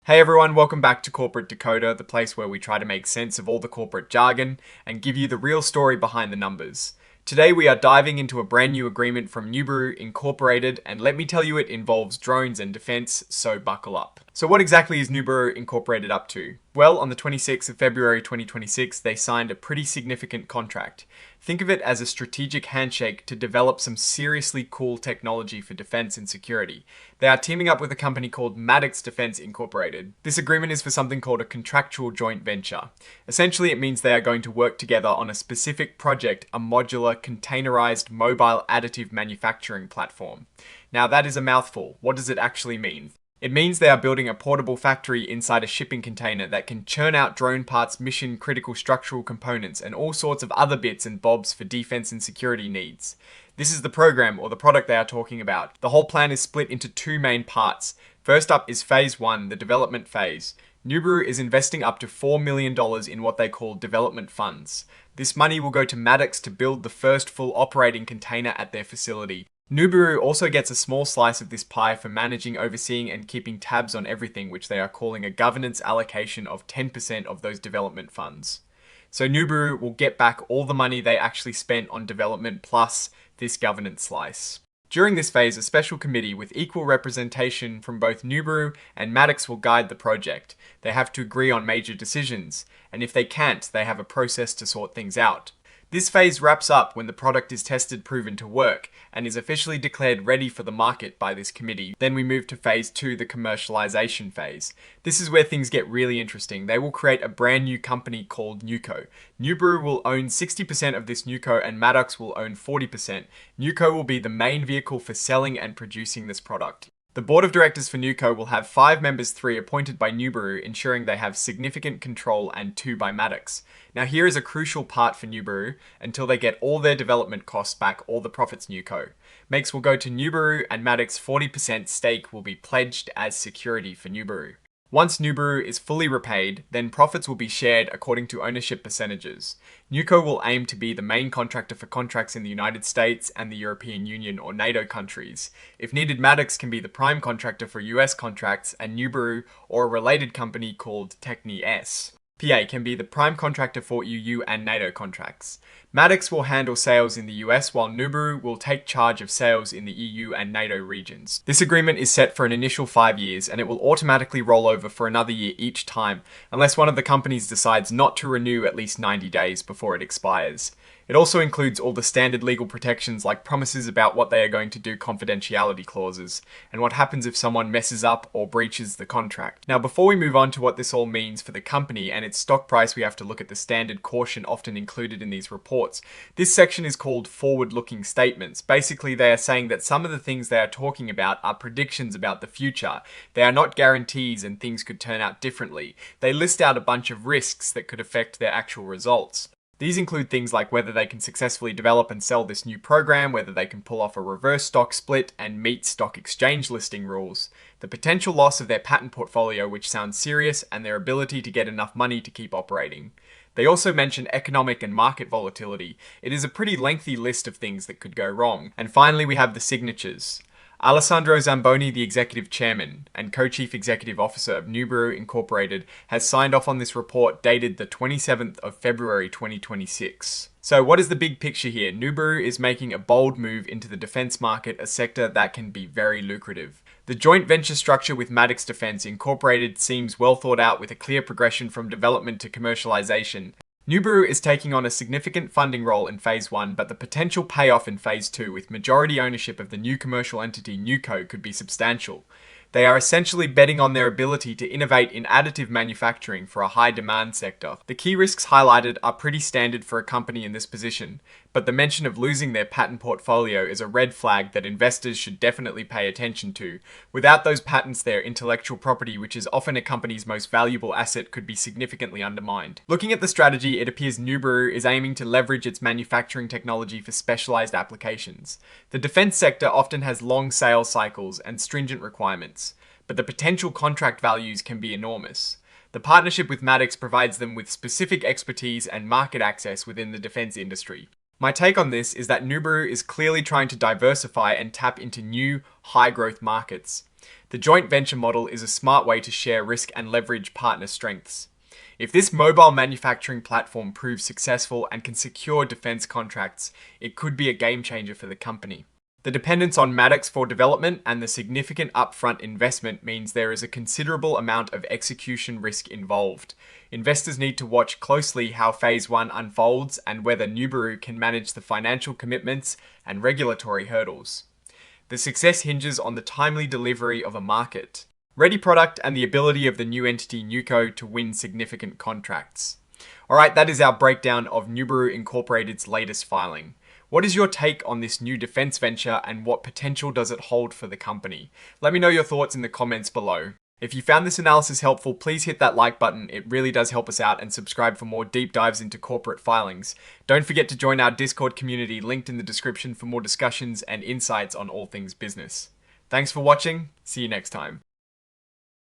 Hey everyone, welcome back to Corporate Decoder, the place where we try to make sense of all the corporate jargon and give you the real story behind the numbers. Today we are diving into a brand new agreement from Nuburu Incorporated, and let me tell you, it involves drones and defense, so buckle up. So what exactly is Nuburu Incorporated up to? Well, on the 26th of February 2026, they signed a pretty significant contract. Think of it as a strategic handshake to develop some seriously cool technology for defense and security. They are teaming up with a company called Maddox Defense Incorporated. This agreement is for something called a contractual joint venture. Essentially, it means they are going to work together on a specific project, a modular, containerized, mobile additive manufacturing platform. Now, that is a mouthful. What does it actually mean? It means they are building a portable factory inside a shipping container that can churn out drone parts, mission critical structural components, and all sorts of other bits and bobs for defense and security needs. This is the program or the product they are talking about. The whole plan is split into two main parts. First up is phase 1, the development phase. Nuburu is investing up to $4 million in what they call development funds. This money will go to Maddox to build the first full operating container at their facility. Nuburu also gets a small slice of this pie for managing, overseeing, and keeping tabs on everything, which they are calling a governance allocation of 10% of those development funds. So Nuburu will get back all the money they actually spent on development plus this governance slice. During this phase, a special committee with equal representation from both Nuburu and Maddox will guide the project. They have to agree on major decisions, and if they can't, they have a process to sort things out. This phase wraps up when the product is tested, proven to work, and is officially declared ready for the market by this committee. Then we move to phase 2, the commercialization phase. This is where things get really interesting. They will create a brand new company called Nuco. Nuburu will own 60% of this Nuco and Maddox will own 40%. Nuco will be the main vehicle for selling and producing this product. The board of directors for Nuco will have 5 members, 3 appointed by Nuburu, ensuring they have significant control, and 2 by Maddox. Now here is a crucial part for Nuburu. Until they get all their development costs back, all the profits Nuco makes will go to Nuburu, and Maddox 40% stake will be pledged as security for Nuburu. Once Nuburu is fully repaid, then profits will be shared according to ownership percentages. Nuco will aim to be the main contractor for contracts in the United States and the European Union or NATO countries. If needed, Maddox can be the prime contractor for US contracts, and Nuburu or a related company called Techni-S PA can be the prime contractor for EU and NATO contracts. Maddox will handle sales in the US, while Nuburu will take charge of sales in the EU and NATO regions. This agreement is set for an initial 5 years, and it will automatically roll over for another year each time, unless one of the companies decides not to renew at least 90 days before it expires. It also includes all the standard legal protections like promises about what they are going to do, confidentiality clauses, and what happens if someone messes up or breaches the contract. Now, before we move on to what this all means for the company and its stock price, we have to look at the standard caution often included in these reports. This section is called forward-looking statements. Basically, they are saying that some of the things they are talking about are predictions about the future. They are not guarantees, and things could turn out differently. They list out a bunch of risks that could affect their actual results. These include things like whether they can successfully develop and sell this new program, whether they can pull off a reverse stock split and meet stock exchange listing rules, the potential loss of their patent portfolio, which sounds serious, and their ability to get enough money to keep operating. They also mention economic and market volatility. It is a pretty lengthy list of things that could go wrong. And finally, we have the signatures. Alessandro Zamboni, the executive chairman and co-chief executive officer of Nuburu Incorporated, has signed off on this report dated the 27th of February 2026. So what is the big picture here? Nuburu is making a bold move into the defense market, a sector that can be very lucrative. The joint venture structure with Maddox Defense Incorporated seems well thought out, with a clear progression from development to commercialization. Nuburu is taking on a significant funding role in phase 1, but the potential payoff in phase 2 with majority ownership of the new commercial entity Nuco could be substantial. They are essentially betting on their ability to innovate in additive manufacturing for a high demand sector. The key risks highlighted are pretty standard for a company in this position, but the mention of losing their patent portfolio is a red flag that investors should definitely pay attention to. Without those patents, their intellectual property, which is often a company's most valuable asset, could be significantly undermined. Looking at the strategy, it appears Nuburu is aiming to leverage its manufacturing technology for specialized applications. The defense sector often has long sales cycles and stringent requirements, but the potential contract values can be enormous. The partnership with Maddox provides them with specific expertise and market access within the defense industry. My take on this is that Nuburu is clearly trying to diversify and tap into new, high-growth markets. The joint venture model is a smart way to share risk and leverage partner strengths. If this mobile manufacturing platform proves successful and can secure defense contracts, it could be a game changer for the company. The dependence on Maddox for development and the significant upfront investment means there is a considerable amount of execution risk involved. Investors need to watch closely how Phase 1 unfolds and whether Nuburu can manage the financial commitments and regulatory hurdles. The success hinges on the timely delivery of a market, ready product, and the ability of the new entity Nuco to win significant contracts. Alright, that is our breakdown of Nuburu Incorporated's latest filing. What is your take on this new defense venture and what potential does it hold for the company? Let me know your thoughts in the comments below. If you found this analysis helpful, please hit that like button. It really does help us out, and subscribe for more deep dives into corporate filings. Don't forget to join our Discord community linked in the description for more discussions and insights on all things business. Thanks for watching. See you next time.